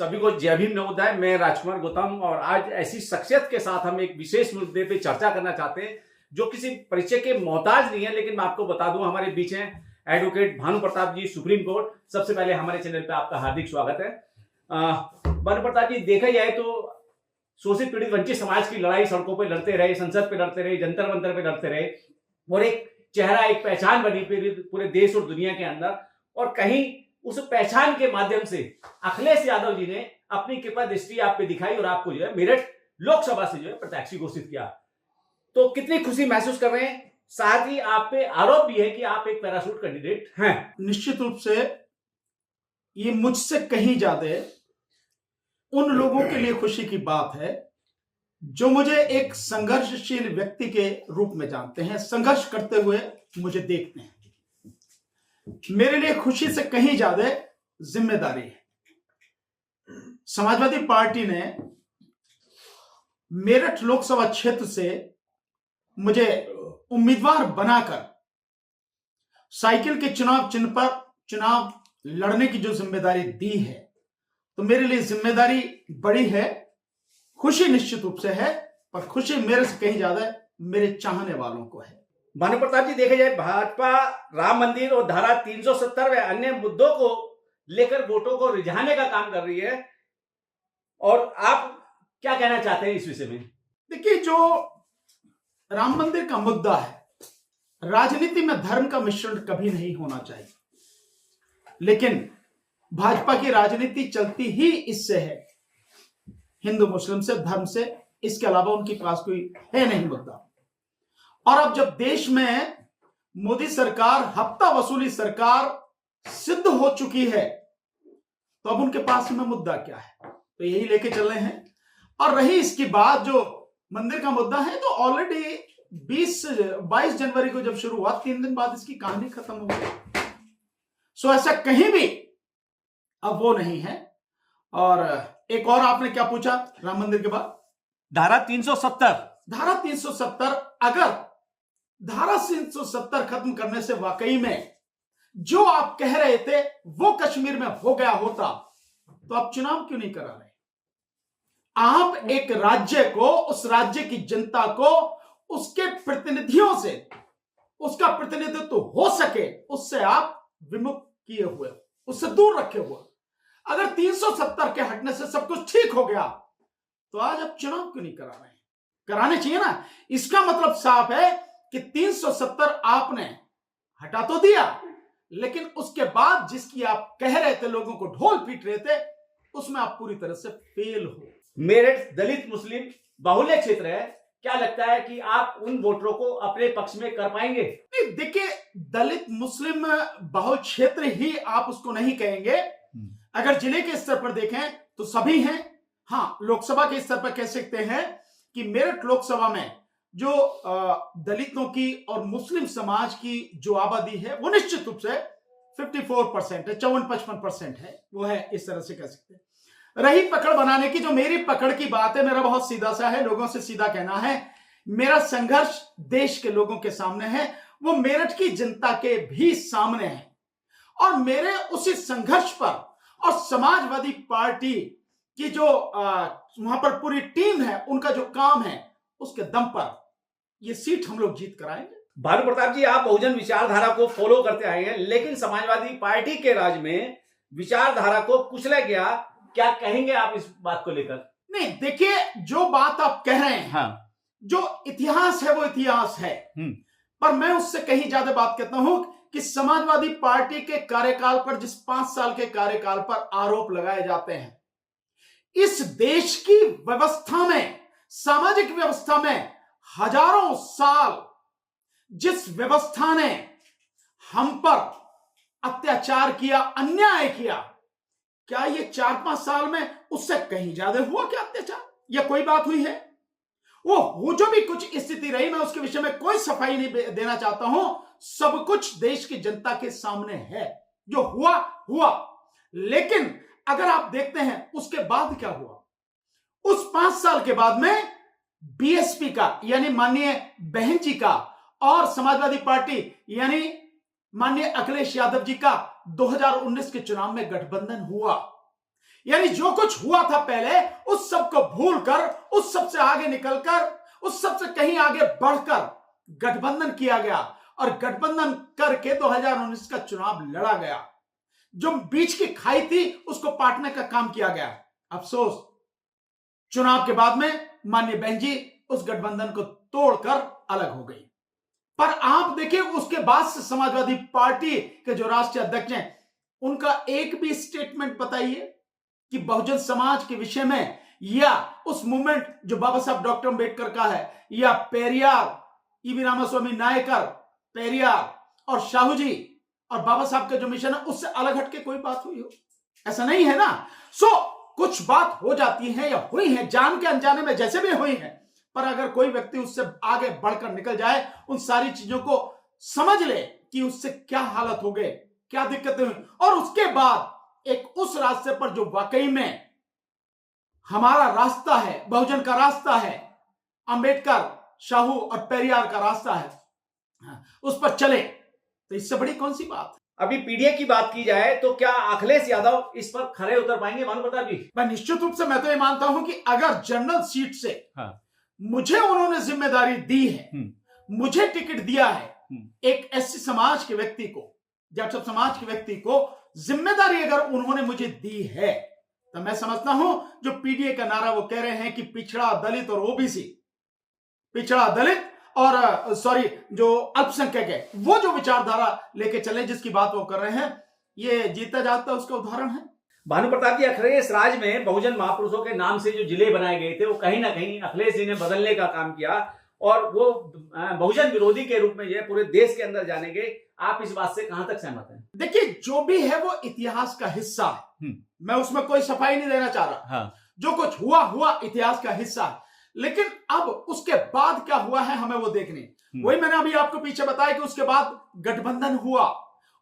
सभी को जय भीम नवोदय। मैं राजकुमार गौतम और आज ऐसी शख्सियत के साथ हम एक विशेष मुद्दे पे चर्चा करना चाहते हैं जो किसी परिचय के मोहताज नहीं है, लेकिन मैं आपको बता दूं हमारे बीच हैं एडवोकेट भानु प्रताप जी, सुप्रीम कोर्ट। सबसे पहले हमारे चैनल पे आपका हार्दिक स्वागत है। भानु प्रताप जी, देखा जाए तो शोषित पीड़ित वंचित समाज की लड़ाई सड़कों पे लड़ते रहे, संसद पे लड़ते रहे, जंतर मंतर पे लड़ते रहे और एक चेहरा, एक पहचान बनी पूरे देश और दुनिया के अंदर। और कहीं उस पहचान के माध्यम से अखिलेश यादव जी ने अपनी कृपा दृष्टि आप पे दिखाई और आपको जो है मेरठ लोकसभा से जो है प्रत्याशी घोषित किया। तो कितनी खुशी महसूस कर रहे हैं। साथ ही आप पे आरोप भी है कि आप एक पैराशूट कैंडिडेट हैं। निश्चित रूप से ये मुझसे कहीं ज्यादा उन लोगों के लिए खुशी की बात है जो मुझे एक संघर्षशील व्यक्ति के रूप में जानते हैं, संघर्ष करते हुए मुझे देखते हैं। मेरे लिए खुशी से कहीं ज्यादा जिम्मेदारी है। समाजवादी पार्टी ने मेरठ लोकसभा क्षेत्र से मुझे उम्मीदवार बनाकर साइकिल के चुनाव चिन्ह पर चुनाव लड़ने की जो जिम्मेदारी दी है, तो मेरे लिए जिम्मेदारी बड़ी है। खुशी निश्चित रूप से है, पर खुशी मेरे से कहीं ज्यादा मेरे चाहने वालों को है। भानु प्रताप जी, देखा जाए भाजपा राम मंदिर और धारा 370 व अन्य मुद्दों को लेकर वोटों को रिझाने का काम कर रही है, और आप क्या कहना चाहते हैं इस विषय में? देखिए, जो राम मंदिर का मुद्दा है, राजनीति में धर्म का मिश्रण कभी नहीं होना चाहिए, लेकिन भाजपा की राजनीति चलती ही इससे है, हिंदू मुस्लिम से, धर्म से। इसके अलावा उनके पास कोई है नहीं मुद्दा। और अब जब देश में मोदी सरकार, हफ्ता वसूली सरकार सिद्ध हो चुकी है, तो अब उनके पास में मुद्दा क्या है? तो यही लेके चल रहे हैं। और रही इसकी बात जो मंदिर का मुद्दा है, तो ऑलरेडी 22 जनवरी को जब शुरू हुआ, 3 दिन बाद इसकी कहानी खत्म हो गई। सो ऐसा कहीं भी अब वो नहीं है। और एक और आपने क्या पूछा राम मंदिर के बाद? धारा 370। धारा 370, अगर धारा 370 खत्म करने से वाकई में जो आप कह रहे थे वो कश्मीर में हो गया होता, तो आप चुनाव क्यों नहीं करा रहे? आप एक राज्य को, उस राज्य की जनता को, उसके प्रतिनिधियों से उसका प्रतिनिधित्व हो सके, उससे आप विमुख किए हुए हो, उससे दूर रखे हुए। अगर 370 के हटने से सब कुछ ठीक हो गया, तो आज आप चुनाव क्यों नहीं करा रहे? कराने चाहिए ना। इसका मतलब साफ है कि 370 आपने हटा तो दिया, लेकिन उसके बाद जिसकी आप कह रहे थे, लोगों को ढोल पीट रहे थे, उसमें आप पूरी तरह से फेल हो। मेरठ दलित मुस्लिम बाहुल्य क्षेत्र है, क्या लगता है कि आप उन वोटरों को अपने पक्ष में कर पाएंगे? नहीं, देखिए, दलित मुस्लिम बहुल क्षेत्र ही आप उसको नहीं कहेंगे। अगर जिले के स्तर पर देखें तो सभी हैं। हाँ, लोकसभा के स्तर पर कह सकते हैं कि मेरठ लोकसभा में जो दलितों की और मुस्लिम समाज की जो आबादी है, वो निश्चित रूप से 54% है, 54-55% है, वो है, इस तरह से कह सकते हैं। रही पकड़ बनाने की, जो मेरी पकड़ की बात है, मेरा बहुत सीधा सा है, लोगों से सीधा कहना है। मेरा संघर्ष देश के लोगों के सामने है, वो मेरठ की जनता के भी सामने है। और मेरे उसी संघर्ष पर और समाजवादी पार्टी की जो वहां पर पूरी टीम है, उनका जो काम है, उसके दम पर ये सीट हम लोग जीत कराएंगे। भानु प्रताप जी, आप बहुजन विचारधारा को फॉलो करते आए हैं, लेकिन समाजवादी पार्टी के राज में विचारधारा को कुचला गया, क्या कहेंगे आप इस बात को लेकर? नहीं, देखिए, जो बात आप कह रहे हैं, हाँ, जो इतिहास है वो इतिहास है, पर मैं उससे कहीं ज्यादा बात करता हूं कि समाजवादी पार्टी के कार्यकाल पर, जिस 5 साल के कार्यकाल पर आरोप लगाए जाते हैं, इस देश की व्यवस्था में, सामाजिक व्यवस्था में हजारों साल जिस व्यवस्था ने हम पर अत्याचार किया, अन्याय किया, क्या ये 4-5 साल में उससे कहीं ज्यादा हुआ क्या अत्याचार? या कोई बात हुई है? वो जो भी कुछ स्थिति रही, मैं उसके विषय में कोई सफाई नहीं देना चाहता हूं। सब कुछ देश की जनता के सामने है, जो हुआ हुआ। लेकिन अगर आप देखते हैं उसके बाद क्या हुआ, उस 5 साल के बाद में बीएसपी का, यानी माननीय बहन जी का, और समाजवादी पार्टी यानी माननीय अखिलेश यादव जी का 2019 के चुनाव में गठबंधन हुआ। यानी जो कुछ हुआ था पहले उस सब को भूलकर, उस सब से आगे निकलकर, उस सब से कहीं आगे बढ़कर गठबंधन किया गया और गठबंधन करके 2019 का चुनाव लड़ा गया। जो बीच की खाई थी उसको पाटने का काम किया गया। अफसोस, चुनाव के बाद में माननीय बहन जी उस गठबंधन को तोड़कर अलग हो गई। पर आप देखिए उसके बाद से समाजवादी पार्टी के जो राष्ट्रीय अध्यक्ष हैं उनका एक भी स्टेटमेंट बताइए कि बहुजन समाज के विषय में या उस मूवमेंट जो बाबा साहब डॉक्टर अंबेडकर का है या पेरियार, ईवी रामास्वामी नायकर, पेरियार और शाहू जी और बाबा साहब का जो मिशन है उससे अलग हटके कोई बात हुई हो? ऐसा नहीं है ना। कुछ बात हो जाती है या हुई है जान के अनजाने में, जैसे भी हुई है, पर अगर कोई व्यक्ति उससे आगे बढ़कर निकल जाए, उन सारी चीजों को समझ ले कि उससे क्या हालत हो गए, क्या दिक्कतें हुई, और उसके बाद एक उस रास्ते पर जो वाकई में हमारा रास्ता है, बहुजन का रास्ता है, अंबेडकर, शाहू और पेरियार का रास्ता है, उस पर चले, तो इससे बड़ी कौन सी बात। अभी पीडीए की बात की जाए तो क्या अखिलेश यादव इस पर खरे उतर पाएंगे भानु प्रताप जी? मैं निश्चित रूप से मैं तो ये मानता हूं कि अगर जनरल सीट से मुझे उन्होंने जिम्मेदारी दी है, मुझे टिकट दिया है, एक एससी समाज के व्यक्ति को, जब सब समाज के व्यक्ति को जिम्मेदारी अगर उन्होंने मुझे दी है, तो मैं समझता हूं जो पीडीए का नारा वो कह रहे हैं कि पिछड़ा दलित और ओबीसी, पिछड़ा दलित और जो अल्पसंख्यक है, वो जो विचारधारा लेके चले, जिसकी बात वो कर रहे हैं, ये जीता जागता उसका उदाहरण है। भानु प्रताप जी, अखिलेश राज में बहुजन महापुरुषों के नाम से जो जिले बनाए गए थे वो कहीं ना कहीं अखिलेश जी ने बदलने का काम किया और वो बहुजन विरोधी के रूप में ये पूरे देश के अंदर जाने गए। आप इस बात से कहां तक सहमत हैं? देखिए, जो भी है वो इतिहास का हिस्सा है, मैं उसमें कोई सफाई नहीं देना चाह रहा। जो कुछ हुआ इतिहास का हिस्सा है, लेकिन अब उसके बाद क्या हुआ है हमें वो देखने। वही मैंने अभी आपको पीछे बताया कि उसके बाद गठबंधन हुआ,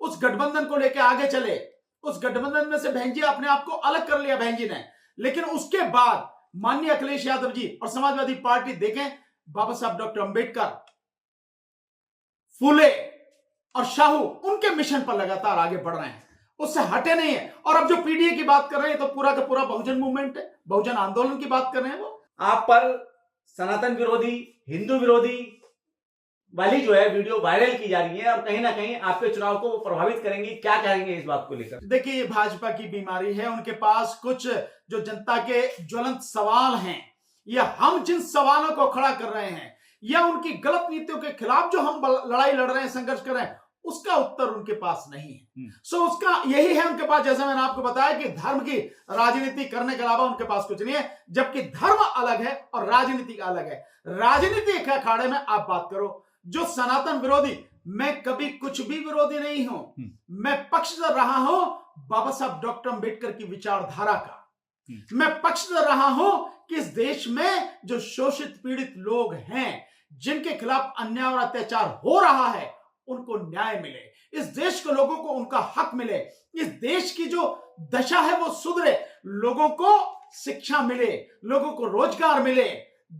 उस गठबंधन को लेकर आगे चले, उस गठबंधन में से बहन जी अपने आप को अलग कर लिया बहन जी ने, लेकिन उसके बाद माननीय अखिलेश यादव जी और समाजवादी पार्टी देखें, बाबा साहब डॉक्टर अंबेडकर, फुले और शाहू उनके मिशन पर लगातार आगे बढ़ रहे हैं, उससे हटे नहीं है। और अब जो पीडीए की बात कर रहे हैं तो पूरा का पूरा बहुजन मूवमेंट है, बहुजन आंदोलन की बात कर रहे हैं। वो आप पर सनातन विरोधी, हिंदू विरोधी वाली जो है वीडियो वायरल की जा रही है और कहीं ना कहीं आपके चुनाव को प्रभावित करेंगी, क्या कहेंगे इस बात को लेकर? देखिए, ये भाजपा की बीमारी है, उनके पास कुछ जो जनता के ज्वलंत सवाल हैं या हम जिन सवालों को खड़ा कर रहे हैं या उनकी गलत नीतियों के खिलाफ जो हम लड़ाई लड़ रहे हैं, संघर्ष कर रहे हैं, उसका उत्तर उनके पास नहीं है। उसका यही है उनके पास, जैसे मैंने आपको बताया कि धर्म की राजनीति करने के अलावा उनके पास कुछ नहीं है, जबकि धर्म अलग है और राजनीति अलग है। राजनीति के अखाड़े में आप बात करो, जो सनातन विरोधी, मैं कभी कुछ भी विरोधी नहीं हूं, मैं पक्षधर रहा हूं बाबा साहब डॉक्टर अंबेडकर की विचारधारा का। मैं पक्षधर रहा हूं कि इस देश में जो शोषित पीड़ित लोग हैं, जिनके खिलाफ अन्याय और अत्याचार हो रहा है, उनको न्याय मिले, इस देश के लोगों को उनका हक मिले, इस देश की जो दशा है वो सुधरे, लोगों को शिक्षा मिले, लोगों को रोजगार मिले,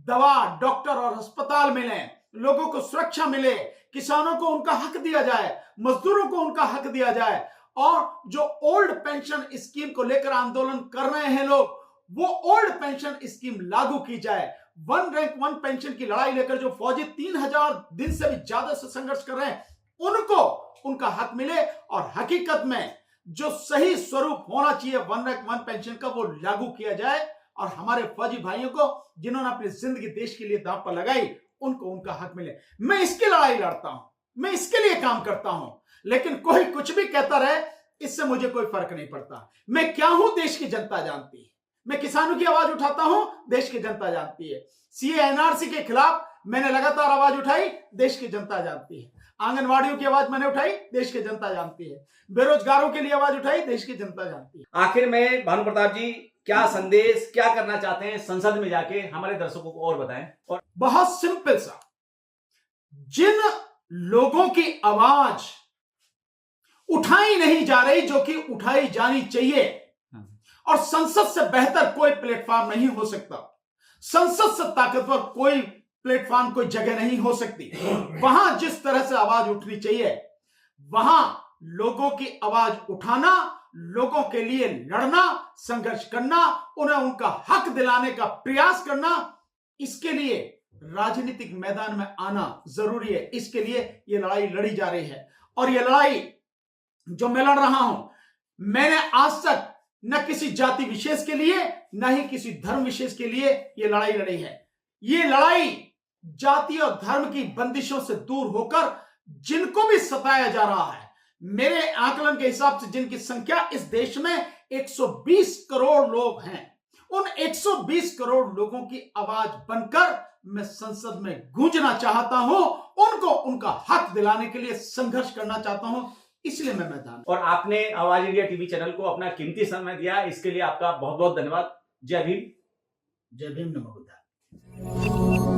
दवा, डॉक्टर और अस्पताल मिले, लोगों को सुरक्षा मिले, किसानों को उनका हक दिया जाए, मजदूरों को उनका हक दिया जाए, और जो ओल्ड पेंशन स्कीम को लेकर आंदोलन कर रहे हैं लोग, वो ओल्ड पेंशन स्कीम लागू की जाए। वन रैंक वन पेंशन की लड़ाई लेकर जो फौजी 3000 दिन से भी ज्यादा से संघर्ष कर रहे हैं, उनको उनका हक मिले और हकीकत में जो सही स्वरूप होना चाहिए वन रैंक वन पेंशन का, वो लागू किया जाए और हमारे फौजी भाइयों को जिन्होंने अपनी जिंदगी देश के लिए दांव पर लगाई, उनको उनका हक मिले। मैं इसकी लड़ाई लड़ता हूं, मैं इसके लिए काम करता हूं, लेकिन कोई कुछ भी कहता रहे, इससे मुझे कोई फर्क नहीं पड़ता। मैं क्या हूं देश की जनता जानती है, मैं किसानों की आवाज उठाता हूं, देश की जनता जानती है। सीए एनआरसी के खिलाफ मैंने लगातार आवाज उठाई, देश की जनता जानती है। आंगनवाड़ियों की आवाज मैंने उठाई, देश की जनता जानती है। बेरोजगारों के लिए आवाज उठाई, देश की जनता जानती है। आखिर में भानु प्रताप जी, क्या संदेश, क्या करना चाहते हैं संसद में जाके, हमारे दर्शकों को और बताएं। और बहुत सिंपल सा, जिन लोगों की आवाज उठाई नहीं जा रही जो कि उठाई जानी चाहिए, और संसद से बेहतर कोई प्लेटफॉर्म नहीं हो सकता, संसद से ताकतवर कोई प्लेटफॉर्म, कोई जगह नहीं हो सकती। वहां जिस तरह से आवाज उठनी चाहिए, वहां लोगों की आवाज उठाना लोगों के लिए लड़ना, संघर्ष करना, उन्हें उनका हक दिलाने का प्रयास करना, इसके लिए राजनीतिक मैदान में आना जरूरी है। इसके लिए ये लड़ाई लड़ी जा रही है। और ये लड़ाई जो मैं लड़ रहा हूं, मैंने आज तक न किसी जाति विशेष के लिए, न ही किसी धर्म विशेष के लिए ये लड़ाई लड़ी है। ये लड़ाई जाति और धर्म की बंदिशों से दूर होकर जिनको भी सताया जा रहा है, मेरे आकलन के हिसाब से जिनकी संख्या इस देश में 120 करोड़ लोग हैं, उन 120 करोड़ लोगों की आवाज बनकर मैं संसद में गूंजना चाहता हूं, उनको उनका हक दिलाने के लिए संघर्ष करना चाहता हूं, इसलिए मैं मैदान। और आपने आवाज इंडिया टीवी चैनल को अपना कीमती समय दिया, इसके लिए आपका बहुत बहुत धन्यवाद। जय भीम। जय भीम, नमो बुद्धाय।